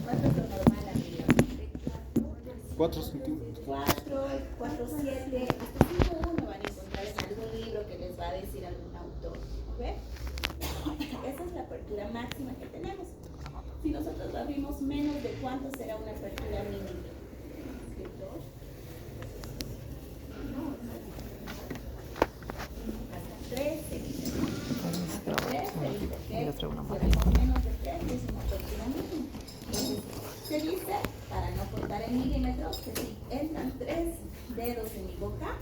¿Cuánto es lo normal arriba? 4 centímetros. 4, 4, 7, hasta 5,1 van a encontrar en algún libro que les va a decir algún autor. ¿Ve? Esa es la apertura máxima que tenemos. Si nosotros lo abrimos menos de cuánto será una apertura mínima. Hasta 13. Hasta 13, porque si abrimos menos de 13 es una apertura mínima. Entonces, se dice, para no contar en milímetros, que si entran 3 dedos en mi boca,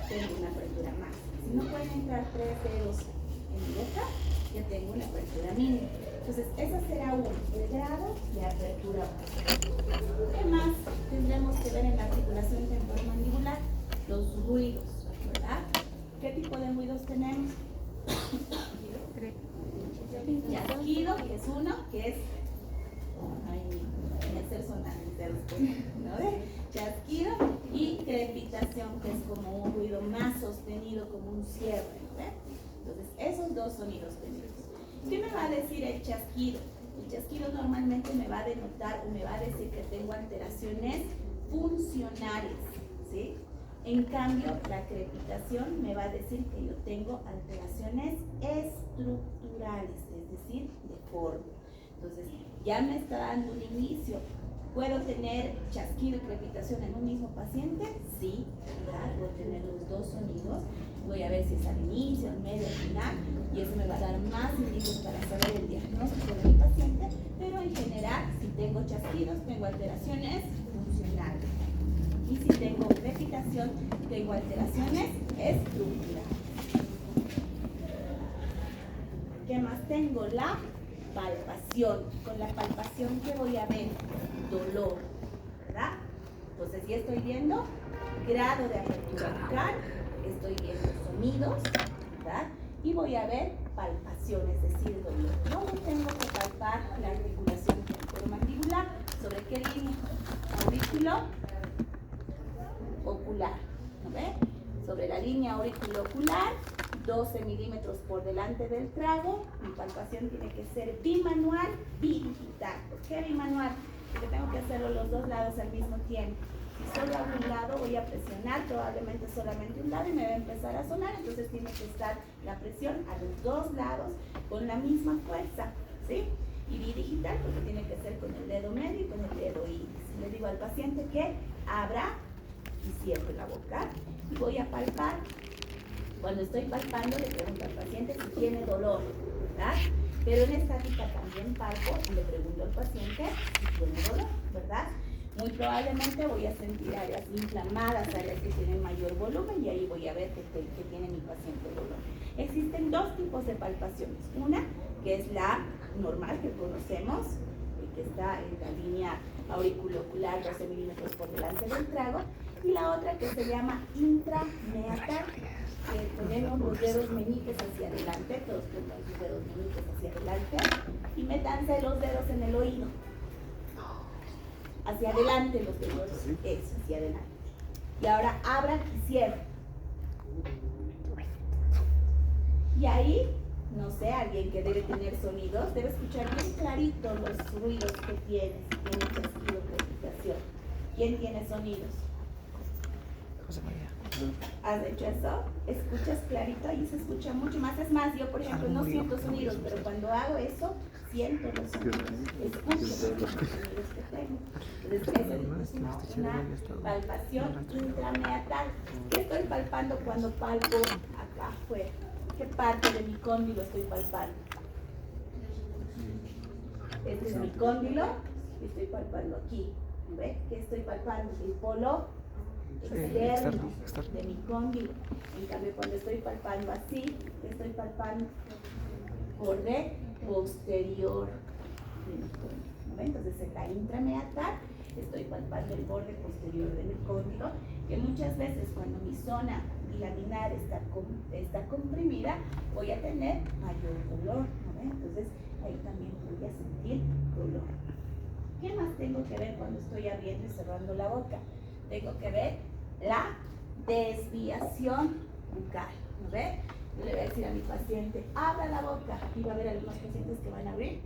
tengo una apertura máxima. Si no pueden entrar 3 dedos en mi boca, ya tengo una apertura mínima. Entonces, esa será el grado de apertura. ¿Qué más tendremos que ver en la articulación temporomandibular? Los ruidos, ¿verdad? ¿Qué tipo de ruidos tenemos? Chasquido, que es uno, que es hacer sonar mis dedos, ¿no? Chasquido, y crepitación, que es como un ruido más sostenido, como un cierre, ¿no? Entonces, esos dos sonidos tenemos. ¿Qué me va a decir el chasquido? El chasquido normalmente me va a denotar o me va a decir que tengo alteraciones funcionales, ¿sí? En cambio, la crepitación me va a decir que yo tengo alteraciones estructurales, es decir, de forma. Entonces, ya me está dando un inicio. ¿Puedo tener chasquido y crepitación en un mismo paciente? Sí, ¿verdad? Puedo tener los dos sonidos. Voy a ver si es al inicio, al medio, al final, y eso me va a dar más indicios para saber el diagnóstico de mi paciente, pero en general, si tengo chasquidos, tengo alteraciones funcionales. Y si tengo crepitación, tengo alteraciones estructurales. ¿Qué más tengo? La palpación. Con la palpación, ¿qué voy a ver? Dolor, ¿verdad? Entonces, ya estoy viendo grado de apertura bucal, estoy viendo sonidos, ¿verdad? Y voy a ver palpación, es decir, dolor. ¿Dónde tengo que palpar la articulación temporomandibular? ¿Sobre qué línea? Aurículo ocular, ¿no ve? Sobre la línea auriculocular, 12 milímetros por delante del trago. Mi palpación tiene que ser bimanual, bidigital. ¿Por qué bimanual? Porque tengo que hacerlo los dos lados al mismo tiempo. Si solo hago un lado, voy a presionar probablemente solamente un lado y me va a empezar a sonar. Entonces tiene que estar la presión a los dos lados con la misma fuerza, ¿sí? Y bidigital porque tiene que ser con el dedo medio y con el dedo índice. Le digo al paciente que abra y cierre la boca y voy a palpar. Cuando estoy palpando, le pregunto al paciente si tiene dolor, ¿verdad? Pero en estática también palpo y le pregunto al paciente si tiene dolor, ¿verdad? Muy probablemente voy a sentir áreas inflamadas, áreas que tienen mayor volumen, y ahí voy a ver que tiene mi paciente dolor. Existen dos tipos de palpaciones. Una, que es la normal que conocemos, que está en la línea auriculocular, 12 milímetros por delante del trago, y la otra que se llama intrameatal, que ponemos los dedos meñiques hacia adelante, todos ponemos los dedos meñiques hacia adelante, y métanse los dedos en el oído. Hacia adelante los dedos, eso, hacia adelante. Y ahora abran y cierren. Y ahí, no sé, alguien que debe tener sonidos, debe escuchar bien clarito los ruidos que tiene, si tiene chasquido, crepitación. ¿Quién tiene sonidos? José María. ¿Has hecho eso? ¿Escuchas clarito? Ahí se escucha mucho más. Es más, yo por ejemplo no siento sonidos, pero cuando hago eso, siento los sonidos. Escucho los sonidos que tengo. Entonces, es una palpación intrameatal. ¿Qué estoy palpando cuando palpo acá afuera? ¿Qué parte de mi cóndilo estoy palpando? Este es mi cóndilo y estoy palpando aquí. ¿Ve? ¿Qué estoy palpando? El polo externo de mi cóndilo. En cambio, cuando estoy palpando así, estoy palpando borde posterior de mi cóndilo, ¿no? Entonces, en la intrameatal estoy palpando el borde posterior de mi cóndilo, que muchas veces cuando mi zona bilaminar está comprimida, voy a tener mayor dolor, ¿no? Entonces, ahí también voy a sentir dolor. ¿Qué más tengo que ver cuando estoy abriendo y cerrando la boca? Tengo que ver la desviación bucal, ¿no ve? Yo le voy a decir a mi paciente, abra la boca, y va a haber algunos pacientes que van a abrir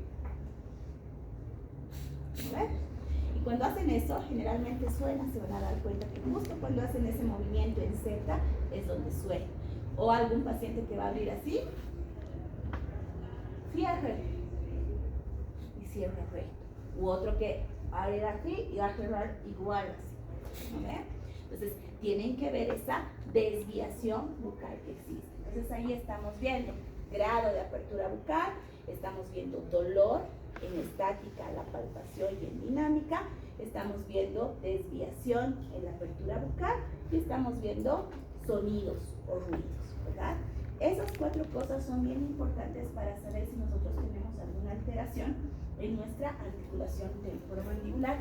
¿Ven? Y cuando hacen eso, generalmente suena, se van a dar cuenta que justo cuando hacen ese movimiento en Z es donde suena. O algún paciente que va a abrir así, cierre y cierre recto. U otro que abre así y va a cerrar igual así. ¿No ven? Entonces, tienen que ver esa desviación bucal que existe. Entonces, ahí estamos viendo grado de apertura bucal, estamos viendo dolor en estática, la palpación y en dinámica, estamos viendo desviación en la apertura bucal y estamos viendo sonidos o ruidos, ¿verdad? Esas 4 cosas son bien importantes para saber si nosotros tenemos alguna alteración en nuestra articulación temporomandibular.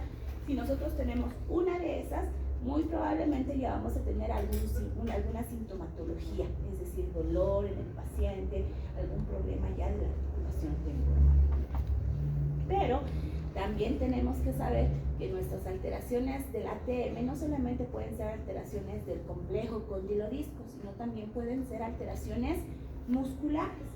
Si nosotros tenemos una de esas, muy probablemente ya vamos a tener alguna sintomatología, es decir, dolor en el paciente, algún problema ya de la articulación temporomandibular. Pero también tenemos que saber que nuestras alteraciones del ATM no solamente pueden ser alteraciones del complejo condilodisco, sino también pueden ser alteraciones musculares.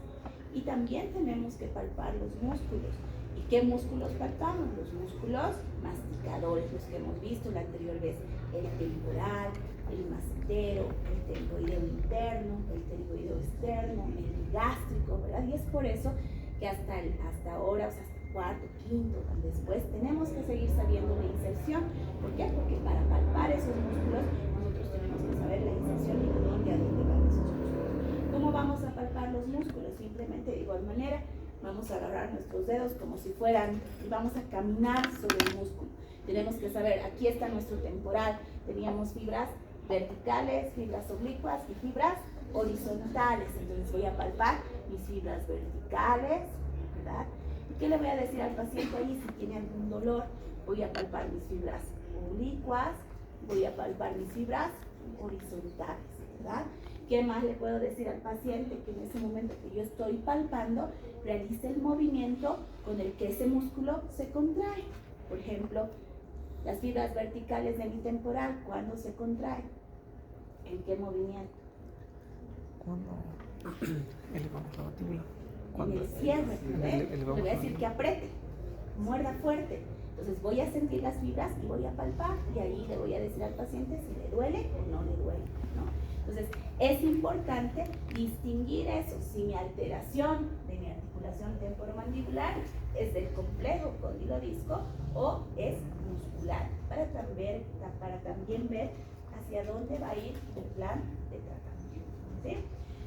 Y también tenemos que palpar los músculos. ¿Y qué músculos palpamos? Los músculos masticadores, los que hemos visto la anterior vez, el temporal, el macetero, el pterygoideo interno, el pterygoideo externo, el gástrico, ¿verdad? Y es por eso que hasta ahora, o sea, hasta cuarto, quinto, después tenemos que seguir sabiendo la inserción. ¿Por qué? Porque para palpar esos músculos nosotros tenemos que saber la inserción y de dónde a dónde van esos músculos. ¿Cómo vamos a palpar los músculos? Simplemente de igual manera vamos a agarrar nuestros dedos como si fueran y vamos a caminar sobre el músculo. Tenemos que saber, aquí está nuestro temporal, teníamos fibras verticales, fibras oblicuas y fibras horizontales. Entonces voy a palpar mis fibras verticales, ¿verdad? ¿Y qué le voy a decir al paciente ahí si tiene algún dolor? Voy a palpar mis fibras oblicuas, voy a palpar mis fibras horizontales, ¿verdad? ¿Qué más le puedo decir al paciente? Que en ese momento que yo estoy palpando, realice el movimiento con el que ese músculo se contrae. Por ejemplo, las fibras verticales de mi temporal, ¿cuándo se contraen? ¿En qué movimiento? Cuando elevamos la mandíbula. En el cierre, le voy a decir que apriete, muerda fuerte. Entonces voy a sentir las fibras y voy a palpar y ahí le voy a decir al paciente si le duele o no le duele, ¿no? Entonces es importante distinguir eso, si mi alteración de mi articulación temporomandibular es del complejo condilodisco o es muscular, para también ver hacia dónde va a ir el plan de tratamiento, ¿sí?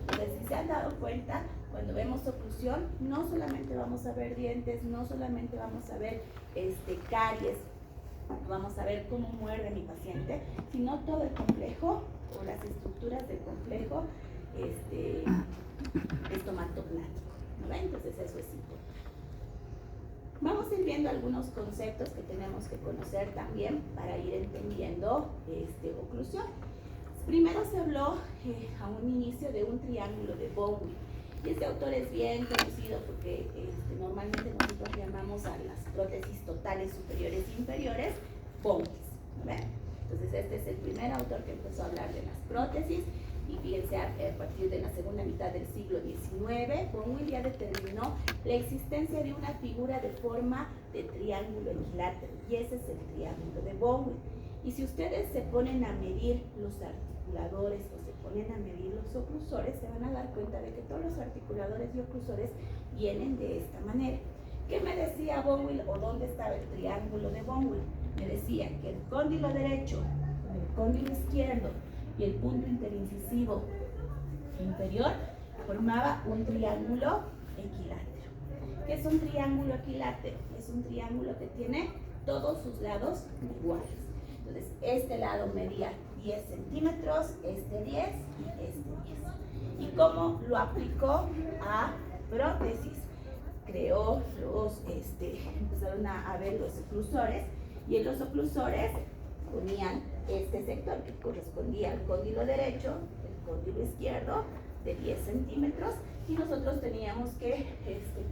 Entonces, si se han dado cuenta, cuando vemos oclusión, no solamente vamos a ver dientes, no solamente vamos a ver caries, vamos a ver cómo muerde mi paciente, sino todo el complejo o las estructuras del complejo estomatognático, ¿no ven? Entonces eso es importante. Vamos a ir viendo algunos conceptos que tenemos que conocer también para ir entendiendo oclusión. Primero se habló a un inicio de un triángulo de Bowen. Y este autor es bien conocido porque normalmente nosotros llamamos a las prótesis totales superiores e inferiores Bowen, ¿no ven? Entonces este es el primer autor que empezó a hablar de las prótesis. Y fíjense, a partir de la segunda mitad del siglo XIX, Bowen ya determinó la existencia de una figura de forma de triángulo equilátero, y ese es el triángulo de Bowen. Y si ustedes se ponen a medir los articuladores o se ponen a medir los oclusores, se van a dar cuenta de que todos los articuladores y oclusores vienen de esta manera. ¿Qué me decía Bowen o dónde estaba el triángulo de Bowen? Me decía que el cóndilo derecho, el cóndilo izquierdo y el punto interincisivo inferior formaba un triángulo equilátero. ¿Qué es un triángulo equilátero? Es un triángulo que tiene todos sus lados iguales. Entonces, este lado medía 10 centímetros, este 10 y este 10. ¿Y cómo lo aplicó a prótesis? Creó empezaron a ver los oclusores, y en los oclusores ponían este sector que correspondía al cóndilo derecho, el cóndilo izquierdo de 10 centímetros, y nosotros teníamos que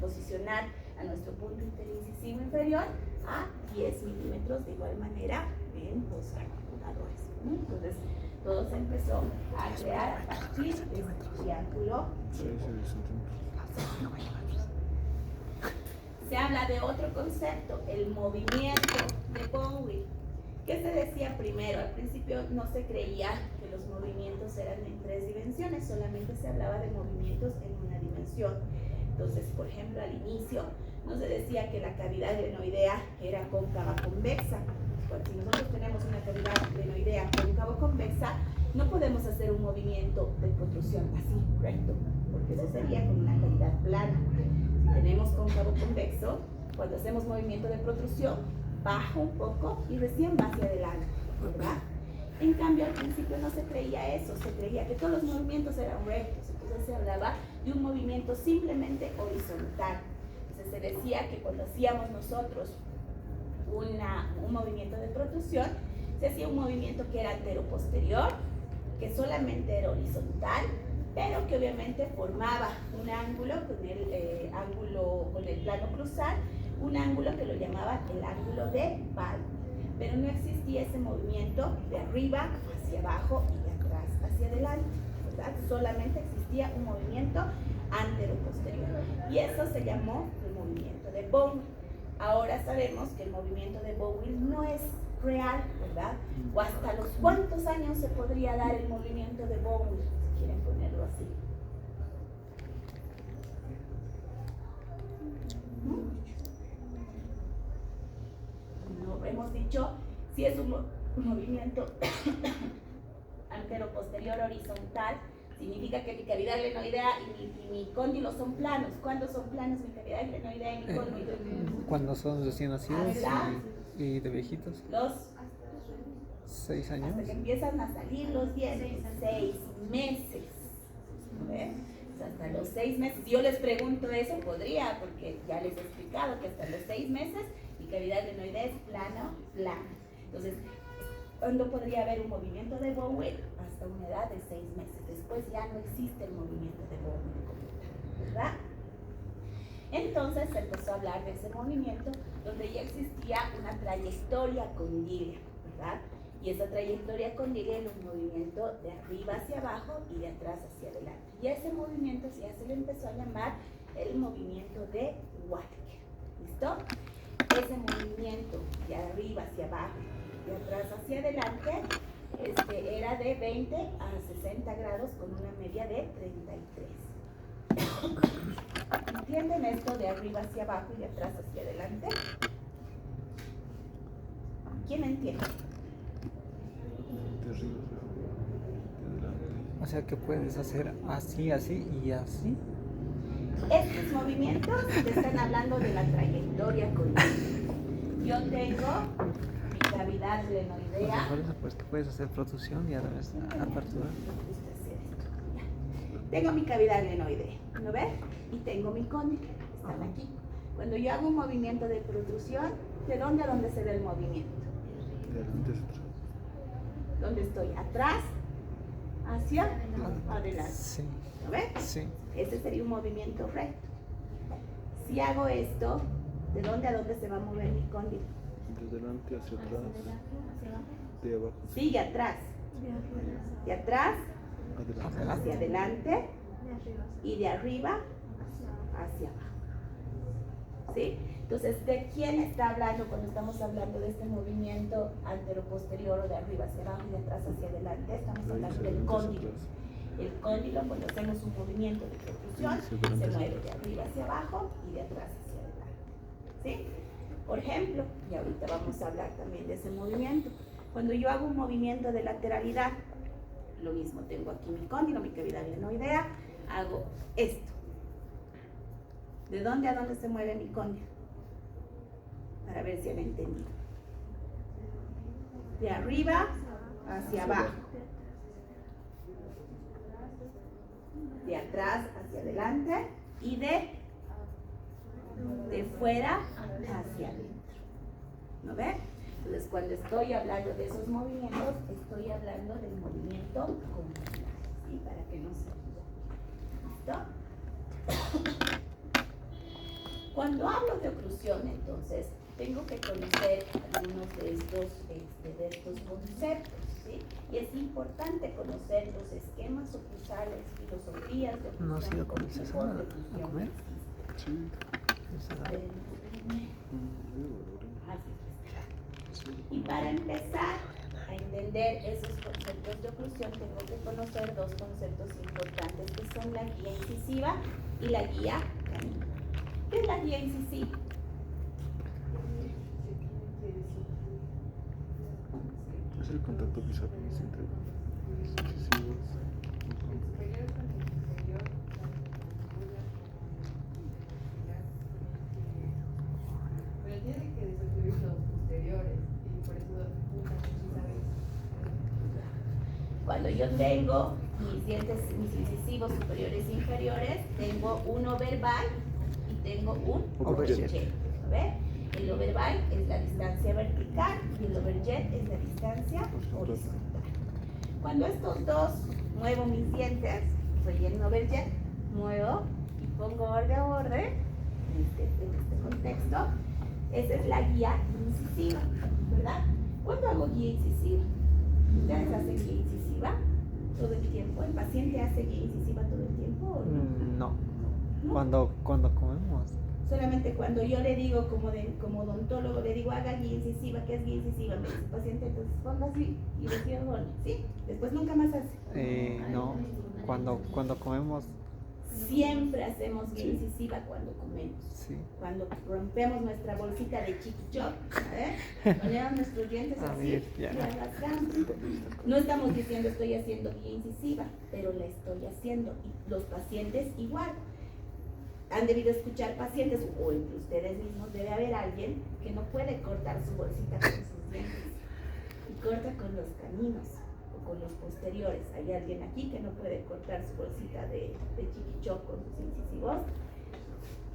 posicionar a nuestro punto interincisivo inferior a 10 milímetros de igual manera en los articuladores, ¿no? Entonces todo se empezó a crear a partir de este triángulo. se habla de otro concepto, el movimiento de Bowen. ¿Qué se decía primero? Al principio no se creía que los movimientos eran en 3 dimensiones, solamente se hablaba de movimientos en una dimensión. Entonces, por ejemplo, al inicio no se decía que la cavidad glenoidea era cóncava convexa. Bueno, si nosotros tenemos una cavidad glenoidea cóncavo convexa, no podemos hacer un movimiento de protrusión así, recto, porque eso sería con una cavidad plana. Si tenemos cóncavo convexo, cuando hacemos movimiento de protrusión, baja un poco y recién va hacia adelante, ¿verdad? En cambio, al principio no se creía eso, se creía que todos los movimientos eran rectos, entonces se hablaba de un movimiento simplemente horizontal. Entonces se decía que cuando hacíamos nosotros un movimiento de protrusión, se hacía un movimiento que era antero-posterior, que solamente era horizontal, pero que obviamente formaba un ángulo con el plano cruzal, un ángulo que lo llamaban el ángulo de Baldwin. Pero no existía ese movimiento de arriba hacia abajo y de atrás hacia adelante, ¿verdad? Solamente existía un movimiento antero-posterior. Y eso se llamó el movimiento de Bowen. Ahora sabemos que el movimiento de Bowen no es real, ¿verdad? O hasta los cuántos años se podría dar el movimiento de Bowen, si quieren ponerlo así. No hemos dicho si es un movimiento antero-posterior horizontal, significa que mi cavidad glenoidea y mi cóndilo son planos. ¿Cuándo son planos mi cavidad glenoidea y mi cóndilo? Cuando son recién nacidos ¿verdad? y de viejitos, Los 6 años. hasta que empiezan a salir los dientes, 6 meses. ¿Ve? O sea, hasta los 6 meses. Si yo les pregunto eso, podría, porque ya les he explicado que hasta los 6 meses mi cavidad glenoidea es plana. Entonces, ¿cuándo podría haber un movimiento de Bowen? Hasta una edad de 6 meses. Después ya no existe el movimiento de Bowen como tal, ¿verdad? Entonces se empezó a hablar de ese movimiento donde ya existía una trayectoria condyle, ¿verdad? Y esa trayectoria condyle era un movimiento de arriba hacia abajo y de atrás hacia adelante. Y ese movimiento ya se le empezó a llamar el movimiento de Walker. ¿Listo? Ese movimiento de arriba hacia abajo y de atrás hacia adelante era de 20 a 60 grados con una media de 33. ¿Entienden esto de arriba hacia abajo y de atrás hacia adelante? ¿Quién entiende? O sea que puedes hacer así, así y así. Estos movimientos te están hablando de la trayectoria condyle. Yo tengo mi cavidad glenoidea. Por eso pues que puedes hacer protrusión y a la vez apertura. Tengo mi cavidad glenoidea, ¿no ves? Y tengo mi cóndilo, están aquí. Cuando yo hago un movimiento de protrusión, ¿de dónde a dónde se ve el movimiento? ¿Dónde estoy? ¿Atrás? ¿Hacia adelante? Sí. ¿No ves? Sí. Ese sería un movimiento recto. Si hago esto, ¿de dónde a dónde se va a mover mi cóndilo? De delante hacia atrás, de abajo Sigue atrás. De atrás adelante. hacia adelante y de arriba hacia abajo. ¿Sí? Entonces, ¿de quién está hablando cuando estamos hablando de este movimiento antero-posterior o de arriba hacia abajo y de atrás hacia adelante? Estamos hablando del cóndilo. El cóndilo, cuando hacemos un movimiento de protrusión, se mueve de arriba hacia abajo y de atrás hacia adelante. ¿Sí? Por ejemplo, y ahorita vamos a hablar también de ese movimiento. Cuando yo hago un movimiento de lateralidad, lo mismo, tengo aquí mi cóndilo, mi cavidad glenoidea, hago esto. ¿De dónde a dónde se mueve mi cóndilo? Para ver si han entendido. De arriba hacia abajo. De atrás hacia adelante y de fuera hacia adentro. ¿No ven? Entonces, cuando estoy hablando de esos movimientos, estoy hablando del movimiento condilar, ¿sí? Para que no se olvide. ¿Listo? Cuando hablo de oclusión, entonces, tengo que conocer algunos de estos conceptos, ¿sí? Y es importante conocer los esquemas oclusales, filosofías de oclusión. ¿No has ido con el César a comer? Sí. Y para empezar a entender esos conceptos de oclusión, tengo que conocer dos conceptos importantes que son la guía incisiva y la guía canina. ¿Qué es la guía incisiva? Es el contacto visual entre incisivos. Pero tiene que desocluir los posteriores y por eso Cuando yo tengo mis dientes, mis incisivos superiores e inferiores, tengo uno verbal y tengo un overjet. ¿Ve? El overbite es la distancia vertical y el overjet es la distancia horizontal. Cuando estos dos muevo mis dientes, soy el overjet, muevo y pongo borde a borde, en este contexto, esa es la guía incisiva, ¿verdad? ¿Cuándo hago guía incisiva? ¿Ustedes hacen guía incisiva todo el tiempo? ¿El paciente hace guía incisiva todo el tiempo o no? No. Cuando comemos. Solamente cuando yo le digo, como odontólogo, le digo, haga guía incisiva. ¿Qué es guía incisiva? Me dice el paciente, entonces ponga así y decía, bueno, ¿sí? Después nunca más hace. No. Cuando comemos. Siempre hacemos guía incisiva cuando comemos. Sí. Cuando rompemos nuestra bolsita de chiquichop, ponemos nuestros dientes así y arrastramos. No estamos diciendo estoy haciendo guía incisiva, pero la estoy haciendo. Y los pacientes igual. Han debido escuchar pacientes, o entre ustedes mismos debe haber alguien que no puede cortar su bolsita con sus dientes y corta con los caninos o con los posteriores. Hay alguien aquí que no puede cortar su bolsita de chiquichop con sus incisivos.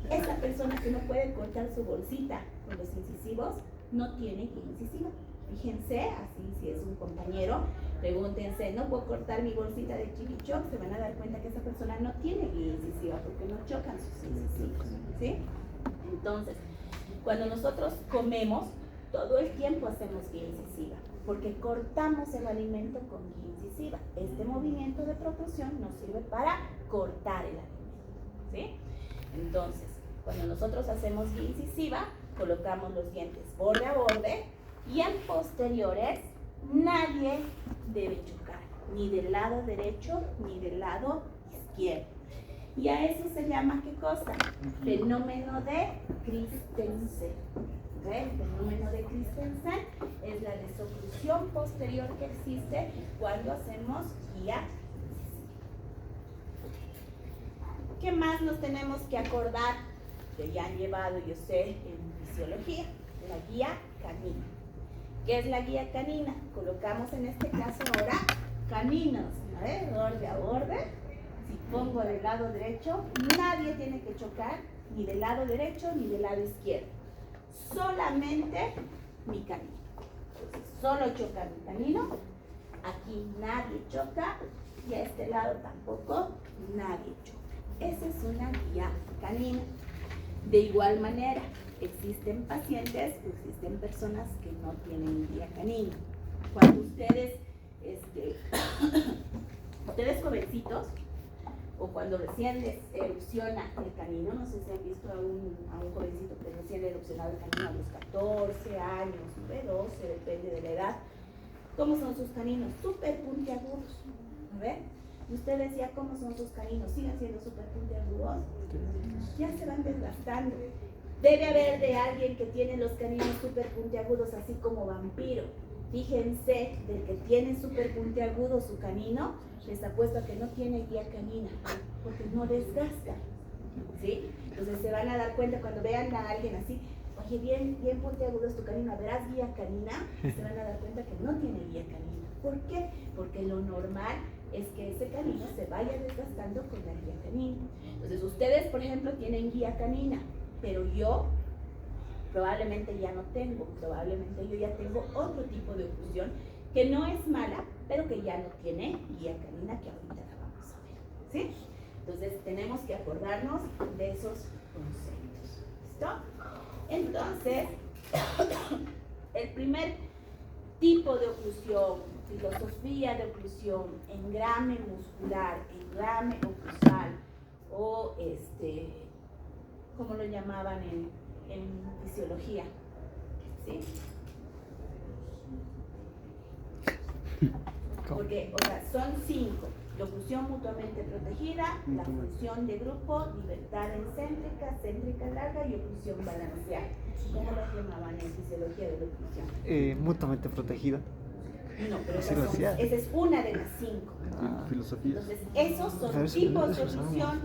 Esa persona que no puede cortar su bolsita con los incisivos no tiene guía incisiva. Fíjense, así si es un compañero, pregúntense, ¿no puedo cortar mi bolsita de chiquichop? Se van a dar cuenta que esa persona no tiene guía incisiva porque no chocan sus incisivos, ¿sí? Entonces, cuando nosotros comemos, todo el tiempo hacemos guía incisiva porque cortamos el alimento con guía incisiva. Este movimiento de protrusión nos sirve para cortar el alimento, ¿sí? Entonces, cuando nosotros hacemos guía incisiva, colocamos los dientes borde a borde y en posteriores nadie debe chocar, ni del lado derecho ni del lado izquierdo. Y a eso se llama, ¿qué cosa? Fenómeno de Christensen. ¿Ve? El fenómeno de Christensen es la desoclusión posterior que existe cuando hacemos guía incisiva. ¿Qué más nos tenemos que acordar? Que ya han llevado, yo sé, en fisiología, la guía canina. ¿Qué es la guía canina? Colocamos en este caso ahora caninos, ¿eh? Borde a borde. Si pongo del lado derecho, nadie tiene que chocar ni del lado derecho ni del lado izquierdo. Solamente mi canino. Entonces, solo choca mi canino. Aquí nadie choca y a este lado tampoco nadie choca. Esa es una guía canina. De igual manera, existen pacientes, existen personas que no tienen guía canina. Cuando ustedes jovencitos, o cuando recién les erupciona el canino, no sé si han visto a un jovencito que recién le ha erupcionado el canino a los 14 años, 12, depende de la edad. ¿Cómo son sus caninos? Súper puntiagudos. ¿A ver? Y usted decía, ¿cómo son sus caninos? ¿Siguen siendo súper puntiagudos? Ya se van desgastando. Debe haber de alguien que tiene los caninos súper puntiagudos, así como vampiro. Fíjense, del que tiene súper puntiagudo su canino, les apuesto a que no tiene guía canina, porque no desgasta, ¿sí? Entonces se van a dar cuenta cuando vean a alguien así, oye, bien puntiagudo es tu canino, ¿verás guía canina? Se van a dar cuenta que no tiene guía canina. ¿Por qué? Porque lo normal es que ese canino se vaya desgastando con la guía canina. Entonces ustedes, por ejemplo, tienen guía canina, pero yo probablemente ya no tengo, probablemente yo ya tengo otro tipo de oclusión que no es mala, pero que ya no tiene guía canina, que ahorita la vamos a ver, ¿sí? Entonces tenemos que acordarnos de esos conceptos, ¿listo? Entonces, el primer tipo de oclusión, filosofía de oclusión, engrame muscular, engrame oclusal o como lo llamaban en fisiología. ¿Sí? Porque, o sea, son 5. Locución mutuamente protegida, la función de grupo, libertad encéntrica, céntrica larga y oclusión balanceada. ¿Cómo las llamaban en fisiología de locución? Mutuamente protegida. No, pero Sí, esa es una de las 5. Filosofía. Entonces, esos son tipos de oclusión,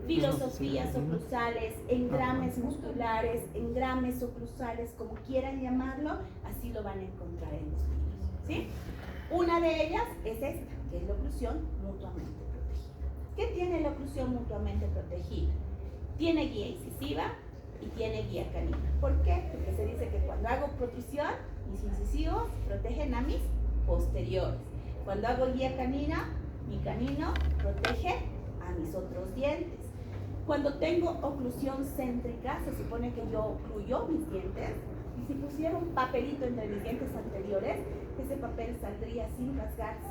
filosofías oclusales, engrames musculares, engrames oclusales, como quieran llamarlo, así lo van a encontrar en los libros. ¿Sí? Una de ellas es esta, que es la oclusión mutuamente protegida. ¿Qué tiene la oclusión mutuamente protegida? Tiene guía incisiva y tiene guía canina. ¿Por qué? Porque se dice que cuando hago protrusión, mis incisivos protegen a mis posteriores. Cuando hago guía canina, mi canino protege a mis otros dientes. Cuando tengo oclusión céntrica, se supone que yo ocluyo mis dientes, y si pusiera un papelito entre mis dientes anteriores, ese papel saldría sin rasgarse.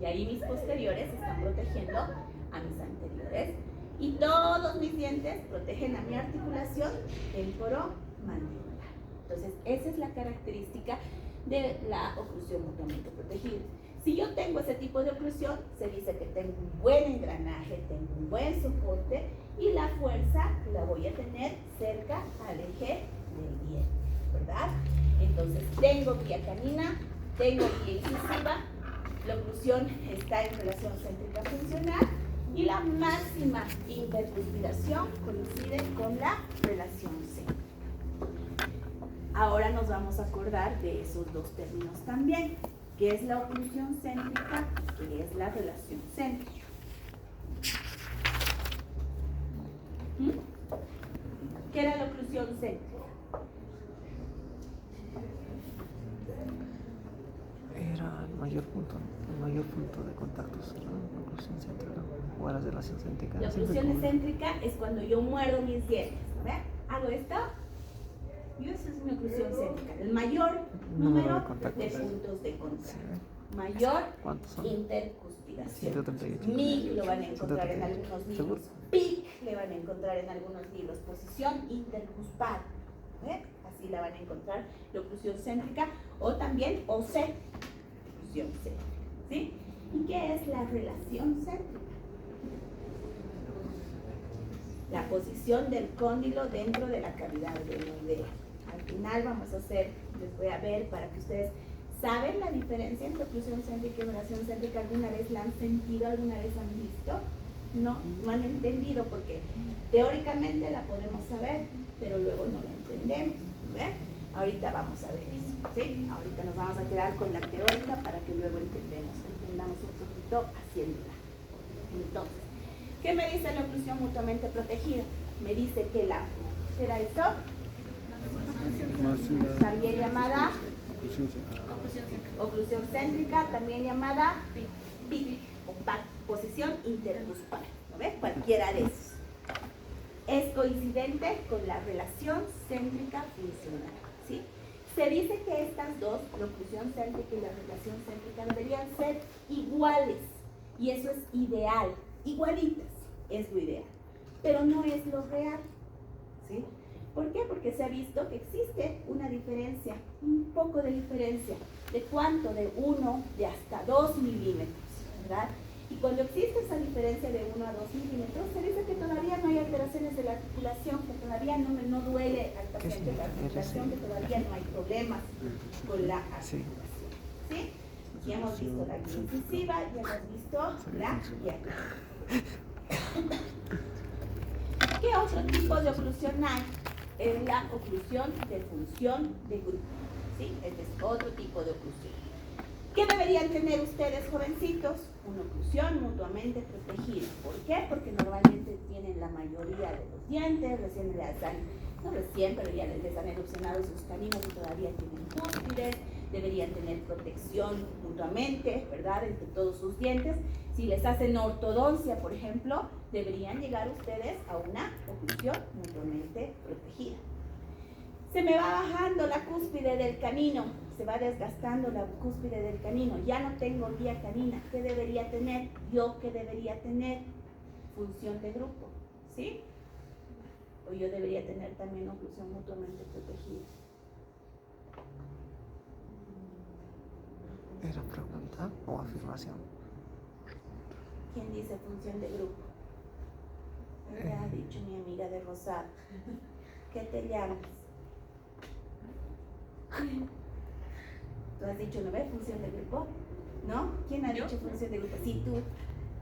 Y ahí mis posteriores están protegiendo a mis anteriores. Y todos mis dientes protegen a mi articulación temporomandibular. Entonces, esa es la característica de la oclusión mutuamente protegida. Si yo tengo ese tipo de oclusión, se dice que tengo un buen engranaje, tengo un buen soporte y la fuerza la voy a tener cerca al eje del diente, ¿verdad? Entonces, tengo guía canina, tengo guía incisiva, la oclusión está en relación céntrica funcional y la máxima intercuspiración coincide con la relación céntrica. Ahora nos vamos a acordar de esos dos términos también, que es la oclusión céntrica y que es la relación céntrica. ¿Qué era la oclusión céntrica? Era el mayor punto de contactos, la oclusión céntrica o la relación céntrica. La oclusión céntrica es cuando yo muerdo mis dientes. ¿Ve? Hago esto y esa es mi oclusión céntrica. El mayor número de puntos de contacto. Sí. Mayor ¿Cuántos son? intercuspiración. 138. MIC lo van a encontrar en algunos libros. ¿Seguro? PIC le van a encontrar en algunos libros. Posición intercuspal. ¿Ve? Así la van a encontrar, la oclusión céntrica, o también OC, oclusión céntrica. ¿Sí? ¿Y qué es la relación céntrica? La posición del cóndilo dentro de la cavidad adenoidea. Al final vamos a hacer, les voy a ver para que ustedes saben la diferencia entre oclusión céntrica y relación céntrica. ¿Alguna vez la han sentido? ¿Alguna vez han visto? No han entendido porque teóricamente la podemos saber, pero luego no la entendemos. ¿Ve? Ahorita vamos a ver eso, ¿sí? Ahorita nos vamos a quedar con la teórica para que luego entendamos un poquito haciéndola. Entonces, ¿qué me dice la oclusión mutuamente protegida? Me dice que la, ¿qué era esto? También llamada oclusión céntrica, también llamada PIC, o posición intercuspal, ¿no ves? Cualquiera de esos. Es coincidente con la relación céntrica funcional, ¿sí? Se dice que estas dos, la oclusión céntrica y la relación céntrica, deberían ser iguales, y eso es ideal, igualitas es lo ideal, pero no es lo real, ¿sí? ¿Por qué? Porque se ha visto que existe una diferencia, un poco de diferencia, ¿de cuánto? De 1 de hasta 2 milímetros, ¿verdad? Y cuando existe esa diferencia de 1 a 2 milímetros, se dice que todavía no hay alteraciones de la articulación, que todavía no duele al paciente la articulación, que todavía no hay problemas con la articulación. ¿Sí? Ya hemos visto la guía incisiva, ya hemos visto la guía. ¿Qué otro tipo de oclusión hay? Es la oclusión de función de grupo. ¿Sí? Este es otro tipo de oclusión. ¿Qué deberían tener ustedes, jovencitos? Una oclusión mutuamente protegida. ¿Por qué? Porque normalmente tienen la mayoría de los dientes, recién les han, no recién, pero ya les han erupcionado sus caninos y todavía tienen cúspides. Deberían tener protección mutuamente, ¿verdad? Entre todos sus dientes. Si les hacen ortodoncia, por ejemplo, deberían llegar ustedes a una oclusión mutuamente protegida. Se me va bajando la cúspide del canino, se va desgastando la cúspide del canino, ya no tengo guía canina. ¿Qué debería tener? Yo, ¿qué debería tener? Función de grupo, ¿sí? o yo debería tener también oclusión mutuamente protegida. ¿Era pregunta o afirmación? ¿Quién dice función de grupo? Me ha dicho mi amiga de Rosado. ¿Qué te llamas? ¿Tú has dicho, no ves, función de grupo? ¿No? ¿Quién ha dicho función de grupo? Sí, tú.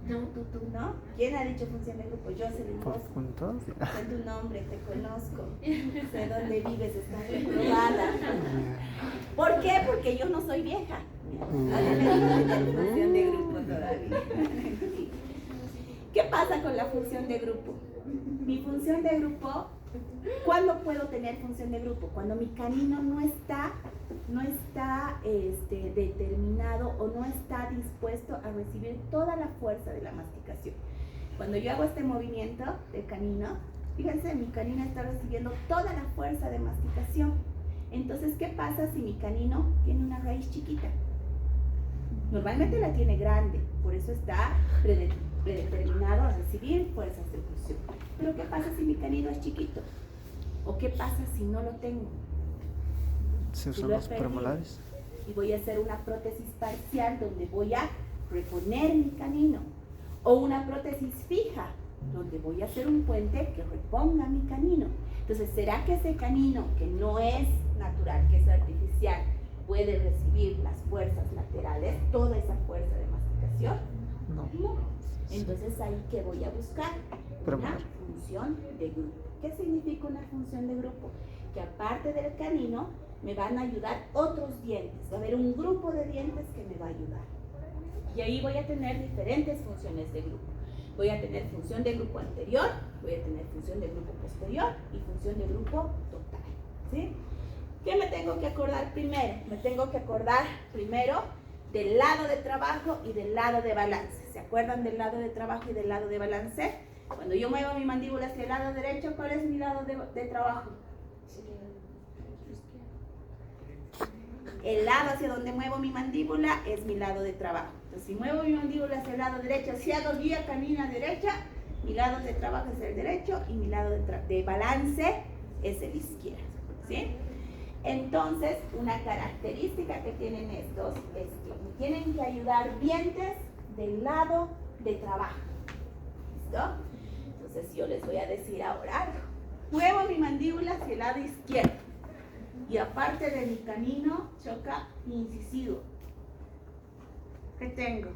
No, tú, ¿no? ¿Quién ha dicho función de grupo? Jocelyn ¿Por Bosco. puntos? Sé tu nombre, te conozco. Sé dónde vives, estás reprobada. ¿Por qué? Porque yo no soy vieja. Ahora me digo tener función de grupo todavía. ¿Qué pasa con la función de grupo? Mi función de grupo, ¿cuándo puedo tener función de grupo? Cuando mi canino no está determinado o no está dispuesto a recibir toda la fuerza de la masticación. Cuando yo hago este movimiento del canino, fíjense, mi canino está recibiendo toda la fuerza de masticación. Entonces, ¿qué pasa si mi canino tiene una raíz chiquita? Normalmente la tiene grande, por eso está predeterminado a recibir fuerzas de oclusión. Pero ¿qué pasa si mi canino es chiquito? ¿O qué pasa si no lo tengo? ¿Se Si usan lo he los perdido, premolares? y voy a hacer una prótesis parcial donde voy a reponer mi canino, o una prótesis fija donde voy a hacer un puente que reponga mi canino. Entonces, ¿será que ese canino, que no es natural, que es artificial, puede recibir las fuerzas laterales, toda esa fuerza de masticación? No. No. Entonces, ahí que voy a buscar una Premolar. función de grupo. ¿Qué significa una función de grupo? Que aparte del canino me van a ayudar otros dientes. Va a haber un grupo de dientes que me va a ayudar. Y ahí voy a tener diferentes funciones de grupo. Voy a tener función de grupo anterior, voy a tener función de grupo posterior y función de grupo total. ¿Sí? ¿Qué me tengo que acordar primero? Me tengo que acordar primero del lado de trabajo y del lado de balance. ¿Se acuerdan del lado de trabajo y del lado de balance? Cuando yo muevo mi mandíbula hacia el lado derecho, ¿cuál es mi lado de trabajo? El lado hacia donde muevo mi mandíbula es mi lado de trabajo. Entonces, si muevo mi mandíbula hacia el lado derecho, si hago guía canina derecha, mi lado de trabajo es el derecho y mi lado de balance es el izquierdo. ¿Sí? Entonces, una característica que tienen estos es que me tienen que ayudar dientes del lado de trabajo. ¿Listo? Entonces, yo les voy a decir ahora algo. Muevo mi mandíbula hacia el lado izquierdo. Y aparte de mi canino, choca mi incisivo. ¿Qué tengo?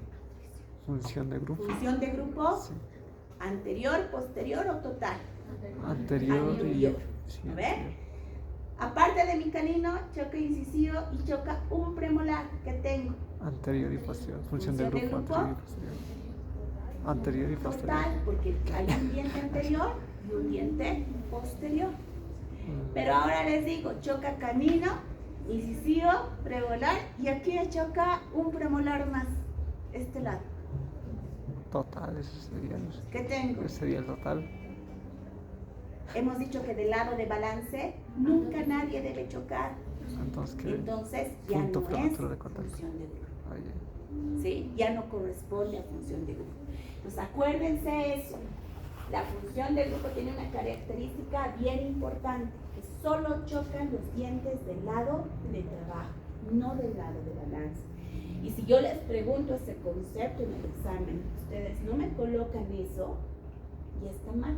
Función de grupo. Función de grupo, Sí. anterior, posterior o total. Anterior y... Anterior. Sí, A ver. anterior. Aparte de mi canino, choca incisivo y choca un premolar. ¿Qué tengo? Anterior y posterior. Función de grupo, anterior y posterior. Anterior y posterior. Total, porque hay un diente anterior y un diente posterior. Pero ahora les digo, choca canino, incisivo, premolar y aquí choca un premolar más, este lado. Total, eso sería, no sé. ¿Qué tengo? Ese sería el total. Hemos dicho que del lado de balance nunca nadie debe chocar. Entonces, ¿qué? Entonces ya Punto no es prematuro de contacto. función de grupo. Ahí. ¿Sí? Ya no corresponde a función de grupo. Pues acuérdense eso. La función de grupo tiene una característica bien importante, que solo chocan los dientes del lado de trabajo, no del lado de balance. Y si yo les pregunto ese concepto en el examen, ustedes no me colocan eso, y está mal.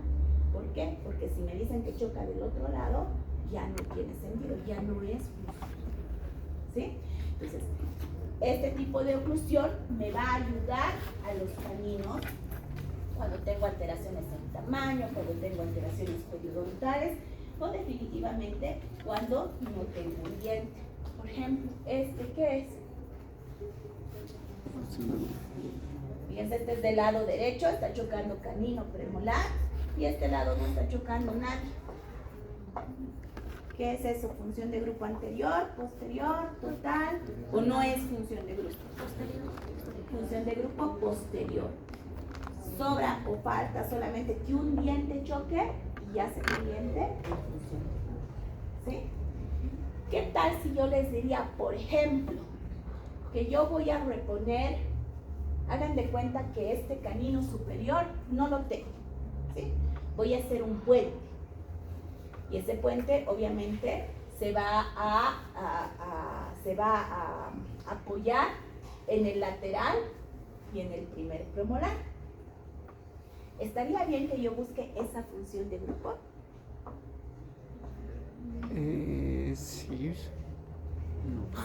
¿Por qué? Porque si me dicen que choca del otro lado, ya no tiene sentido, ya no es función. ¿Sí? Entonces, este tipo de oclusión me va a ayudar a los caninos cuando tengo alteraciones en tamaño, cuando tengo alteraciones periodontales o definitivamente cuando no tengo un diente. Por ejemplo, ¿este qué es? Fíjense, este es del lado derecho, está chocando canino premolar y este lado no está chocando nadie. ¿Qué es eso? ¿Función de grupo anterior, posterior, total? ¿O no es función de grupo? Función de grupo posterior. Sobra o falta solamente que un diente choque y ya se diente en función. ¿Sí? ¿Qué tal si yo les diría, por ejemplo, que yo voy a reponer, hagan de cuenta que este canino superior no lo tengo, ¿sí? Voy a hacer un puente. Y ese puente obviamente se va a apoyar en el lateral y en el primer premolar. ¿Estaría bien que yo busque esa función de grupo? Sí.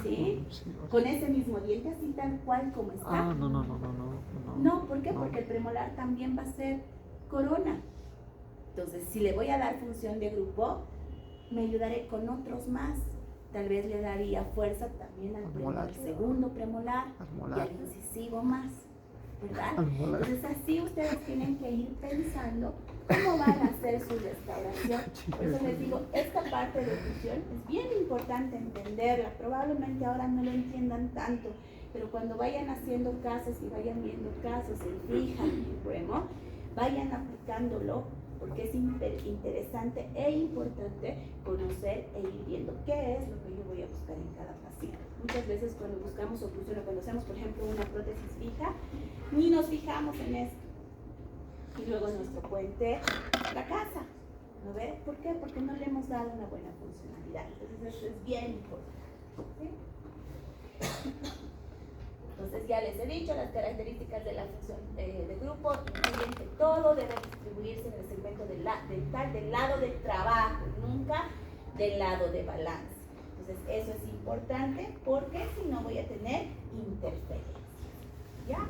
¿Sí? Sí. Con ese mismo diente así tal cual como está. Ah, no. No, ¿por qué? No. Porque el premolar también va a ser corona. Entonces, si le voy a dar función de grupo, me ayudaré con otros más. Tal vez le daría fuerza también al molar. segundo premolar Al y molar. al incisivo más, ¿verdad? Al molar. Entonces, así ustedes tienen que ir pensando cómo van a hacer su restauración. Por eso les digo, esta parte de oclusión es bien importante entenderla. Probablemente ahora no lo entiendan tanto, pero cuando vayan haciendo casos y vayan viendo casos en fija y en Bremo, vayan aplicándolo, porque es interesante e importante conocer e ir viendo qué es lo que yo voy a buscar en cada paciente. Muchas veces cuando buscamos oclusión o cuando hacemos, por ejemplo, una prótesis fija, ni nos fijamos en esto. Y luego nuestro puente fracasa. ¿No ve? ¿Por qué? Porque no le hemos dado una buena funcionalidad. Entonces eso es bien importante. ¿Sí? Entonces ya les he dicho, las características de la función de grupo incluyen que todo debe distribuirse en el segmento del lado del trabajo, nunca del lado de balance. Entonces eso es importante porque si no voy a tener interferencias. ¿Ya?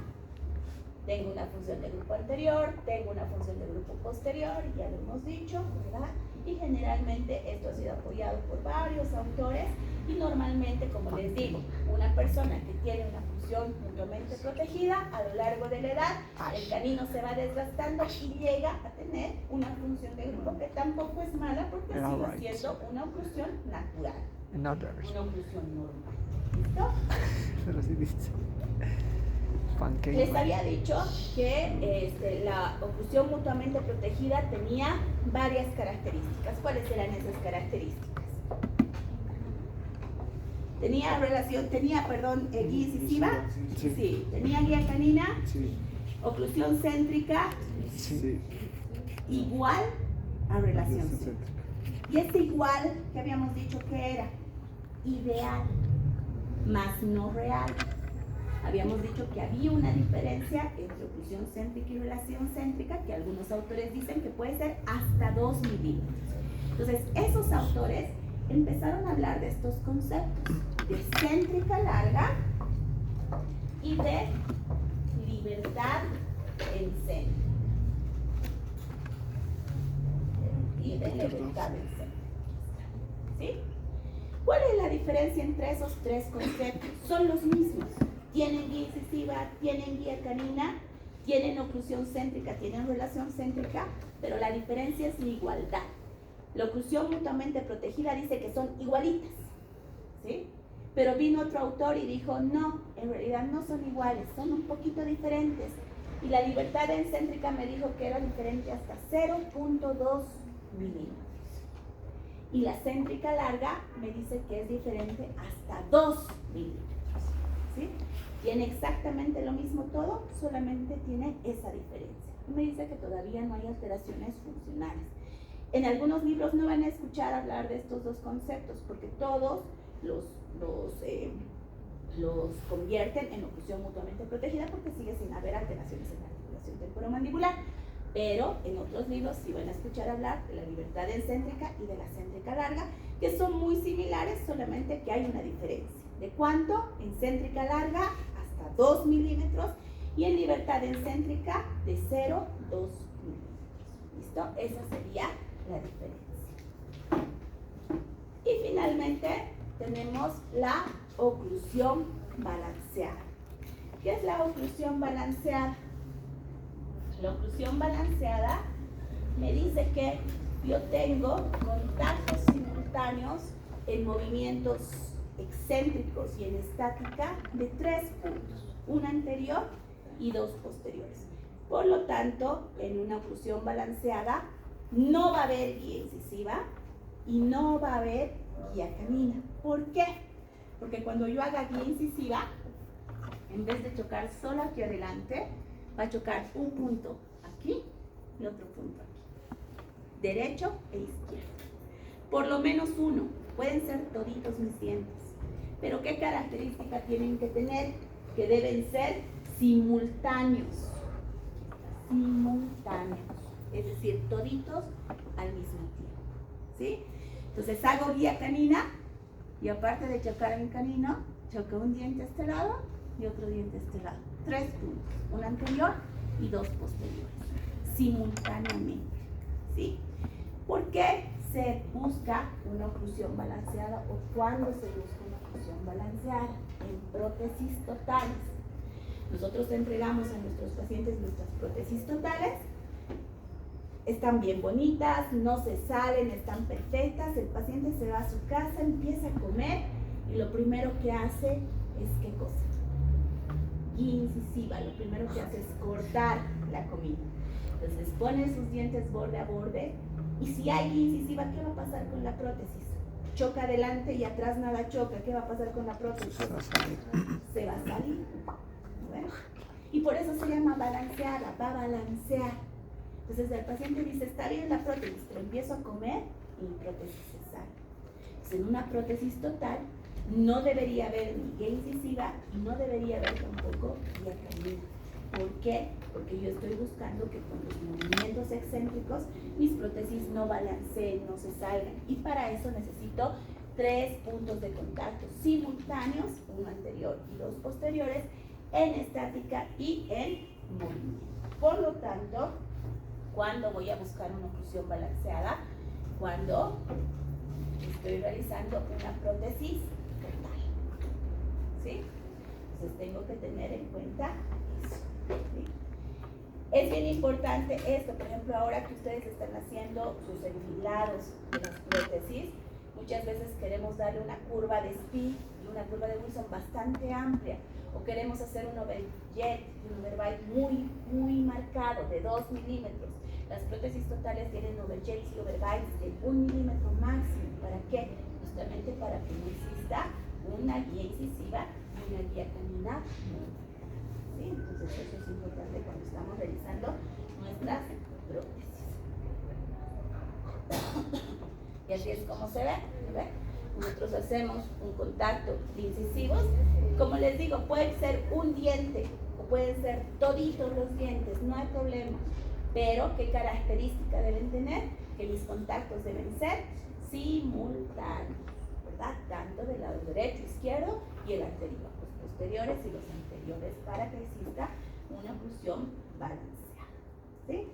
Tengo una función de grupo anterior, tengo una función de grupo posterior, ya lo hemos dicho, ¿verdad? Y generalmente esto ha sido apoyado por varios autores y normalmente, como les digo, una persona que tiene una función mutuamente protegida, a lo largo de la edad, el canino se va desgastando y llega a tener una función de grupo que tampoco es mala porque sigue siendo una oclusión natural, una oclusión normal. ¿Listo? Pero sí dice. Pancake. Les había dicho que la oclusión mutuamente protegida tenía varias características. ¿Cuáles eran esas características? Tenía guía incisiva, sí. Tenía guía canina, Sí. oclusión céntrica, Sí. igual a relación céntrica. Y ese igual que habíamos dicho que era ideal, más no real. Habíamos dicho que había una diferencia entre oclusión céntrica y relación céntrica, que algunos autores dicen que puede ser hasta 2 milímetros. Entonces, esos autores empezaron a hablar de estos conceptos, de céntrica larga y de libertad en céntrica. Y de libertad en céntrica. ¿Sí? ¿Cuál es la diferencia entre esos tres conceptos? Son los mismos. Tienen guía incisiva, tienen guía canina, tienen oclusión céntrica, tienen relación céntrica, pero la diferencia es la igualdad. La oclusión mutuamente protegida dice que son igualitas, ¿sí? Pero vino otro autor y dijo, no, en realidad no son iguales, son un poquito diferentes. Y la libertad encéntrica me dijo que era diferente hasta 0.2 milímetros. Y la céntrica larga me dice que es diferente hasta 2 milímetros, ¿sí? Tiene exactamente lo mismo todo, solamente tiene esa diferencia. Y me dice que todavía no hay alteraciones funcionales. En algunos libros no van a escuchar hablar de estos dos conceptos, porque todos los convierten en oclusión mutuamente protegida porque sigue sin haber alteraciones en la articulación temporomandibular. Pero en otros libros sí van a escuchar hablar de la libertad encéntrica y de la céntrica larga, que son muy similares, solamente que hay una diferencia. ¿De cuánto? En céntrica larga hasta 2 milímetros y en libertad encéntrica de 0 a 2 milímetros. ¿Listo? Esa sería la diferencia. Y finalmente tenemos la oclusión balanceada. ¿Qué es la oclusión balanceada? La oclusión balanceada me dice que yo tengo contactos simultáneos en movimientos excéntricos y en estática de 3 puntos, una anterior y 2 posteriores. Por lo tanto, en una oclusión balanceada no va a haber guía incisiva y no va a haber guía canina. ¿Por qué? Porque cuando yo haga guía incisiva, en vez de chocar solo aquí adelante, va a chocar un punto aquí y otro punto aquí, derecho e izquierdo. por lo menos uno, pueden ser toditos mis dientes. Pero ¿qué característica tienen que tener? Que deben ser simultáneos. Simultáneos. Es decir, toditos al mismo tiempo. ¿Sí? Entonces hago guía canina y aparte de chocar a mi canino, choco un diente a este lado y otro diente a este lado. 3 puntos, un anterior y 2 posteriores, simultáneamente. ¿Sí? ¿Por qué se busca una oclusión balanceada o cuándo se busca una oclusión balanceada? En prótesis totales. Nosotros entregamos a nuestros pacientes nuestras prótesis totales. Están bien bonitas, no se salen, están perfectas. El paciente se va a su casa, empieza a comer y lo primero que hace es ¿qué cosa? Guía incisiva. Lo primero que hace es cortar la comida. Entonces pone sus dientes borde a borde. Y si hay guía incisiva, ¿qué va a pasar con la prótesis? Choca adelante y atrás nada choca. ¿Qué va a pasar con la prótesis? Se va a salir. Se va a salir. Bueno, y por eso se llama balanceada, va a balancear. Entonces el paciente dice, está bien la prótesis, pero empiezo a comer y mi prótesis se sale. Entonces, en una prótesis total no debería haber ni guía incisiva y no debería haber tampoco guía canina. ¿Por qué? Porque yo estoy buscando que con los movimientos excéntricos mis prótesis no balanceen, no se salgan. Y para eso necesito 3 puntos de contacto simultáneos, uno anterior y 2 posteriores, en estática y en movimiento. Por lo tanto, ¿cuándo voy a buscar una oclusión balanceada? Cuando estoy realizando una prótesis total. ¿Sí? Entonces tengo que tener en cuenta eso. ¿Sí? Es bien importante esto, por ejemplo, ahora que ustedes están haciendo sus enfilados de las prótesis, muchas veces queremos darle una curva de Spee y una curva de Wilson bastante amplia, o queremos hacer un overjet y un overbite muy marcado de 2 milímetros. Las prótesis totales tienen overjets y overbites de 1 milímetro máximo. ¿Para qué? Justamente para que no exista una guía incisiva y una guía canina. ¿Sí? Entonces eso es importante cuando estamos realizando nuestras prótesis. Y así es como se ve. ¿Ve? Nosotros hacemos un contacto de incisivos. Como les digo, puede ser un diente o pueden ser toditos los dientes, no hay problema. Pero, ¿qué característica deben tener? Que mis contactos deben ser simultáneos, ¿verdad? Tanto del lado derecho, izquierdo y el anterior, los posteriores y los anteriores, para que exista una oclusión balanceada. ¿Sí?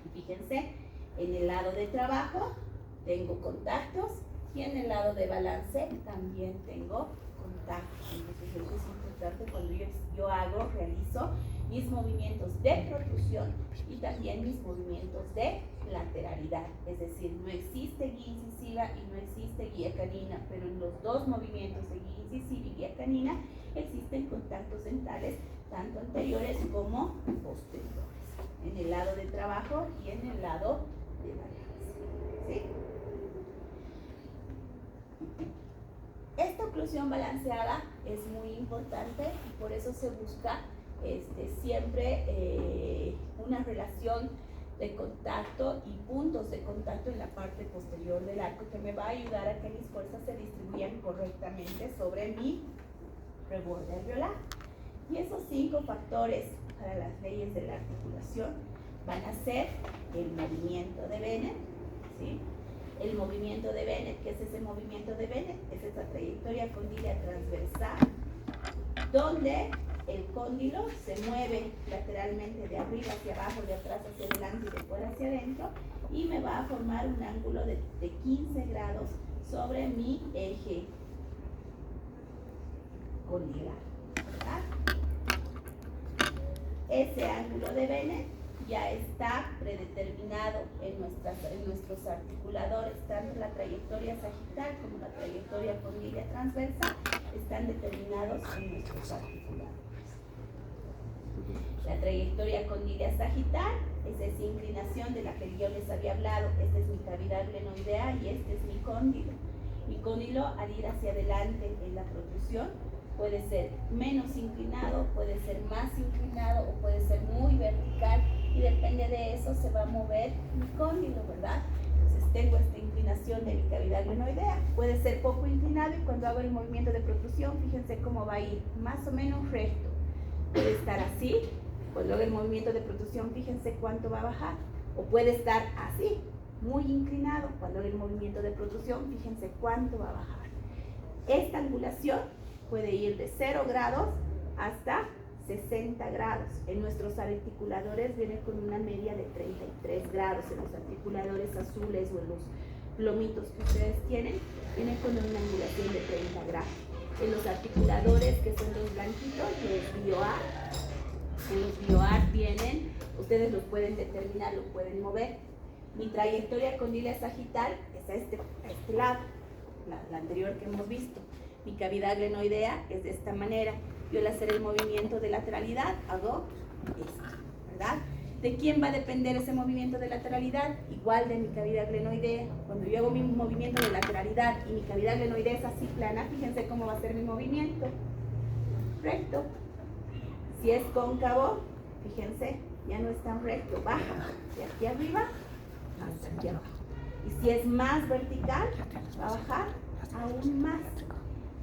Y fíjense, en el lado de trabajo tengo contactos y en el lado de balance también tengo contactos. Entonces eso es importante cuando yo realizo mis movimientos de protrusión y también mis movimientos de lateralidad. Es decir, no existe guía incisiva y no existe guía canina, pero en los 2 movimientos de guía incisiva y guía canina existen contactos dentales tanto anteriores como posteriores, en el lado de trabajo y en el lado de balance. ¿Sí? Esta oclusión balanceada es muy importante y por eso se busca siempre una relación de contacto y puntos de contacto en la parte posterior del arco que me va a ayudar a que mis fuerzas se distribuyan correctamente sobre mi reborde alveolar. Y esos 5 factores para las leyes de la articulación van a ser el movimiento de Bennett, ¿sí? El movimiento de Bennett, ¿qué es ese movimiento de Bennett? Es esa trayectoria condílea transversal, donde el cóndilo se mueve lateralmente de arriba hacia abajo, de atrás hacia adelante y de fuera hacia adentro, y me va a formar un ángulo de 15 grados sobre mi eje condilar, ¿verdad? Ese ángulo de Bennett ya está predeterminado en nuestros articuladores, tanto la trayectoria sagital como la trayectoria condílea transversa están determinados en nuestros articuladores. La trayectoria condílea sagital es esa inclinación de la que yo les había hablado. Esta es mi cavidad glenoidea y este es mi cóndilo. Mi cóndilo, al ir hacia adelante en la protrusión, puede ser menos inclinado, puede ser más inclinado o puede ser muy vertical, y depende de eso se va a mover mi cóndilo, ¿verdad? Entonces tengo esta inclinación de mi cavidad glenoidea. Puede ser poco inclinado y cuando hago el movimiento de protrusión, fíjense cómo va a ir, más o menos recto. Puede estar así, cuando hago el movimiento de protrusión, fíjense cuánto va a bajar. O puede estar así, muy inclinado, cuando hago el movimiento de protrusión, fíjense cuánto va a bajar. Esta angulación puede ir de 0 grados hasta 60 grados. En nuestros articuladores viene con una media de 33 grados. En los articuladores azules o en los plomitos que ustedes tienen, viene con una angulación de 30 grados. En los articuladores que son los blanquitos, los BioArt, en los BioArt vienen, ustedes los pueden determinar, los pueden mover. Mi trayectoria condyle sagital es a este lado, la anterior que hemos visto. Mi cavidad glenoidea es de esta manera. Yo al hacer el movimiento de lateralidad hago esto, ¿verdad? ¿De quién va a depender ese movimiento de lateralidad? Igual de mi cavidad glenoidea. Cuando yo hago mi movimiento de lateralidad y mi cavidad glenoidea es así plana, fíjense cómo va a ser mi movimiento. Recto. Si es cóncavo, fíjense, ya no es tan recto, baja de aquí arriba hasta aquí abajo. Y si es más vertical, va a bajar aún más.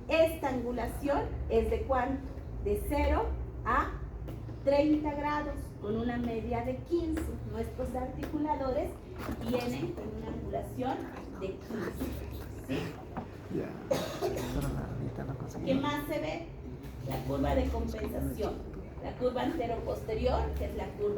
Esta angulación es de ¿cuánto? De 0 a 30 grados, con una media de 15. Nuestros articuladores vienen con una angulación de 15. ¿Sí? ¿Qué más se ve? La curva de compensación. La curva antero-posterior, que es la curva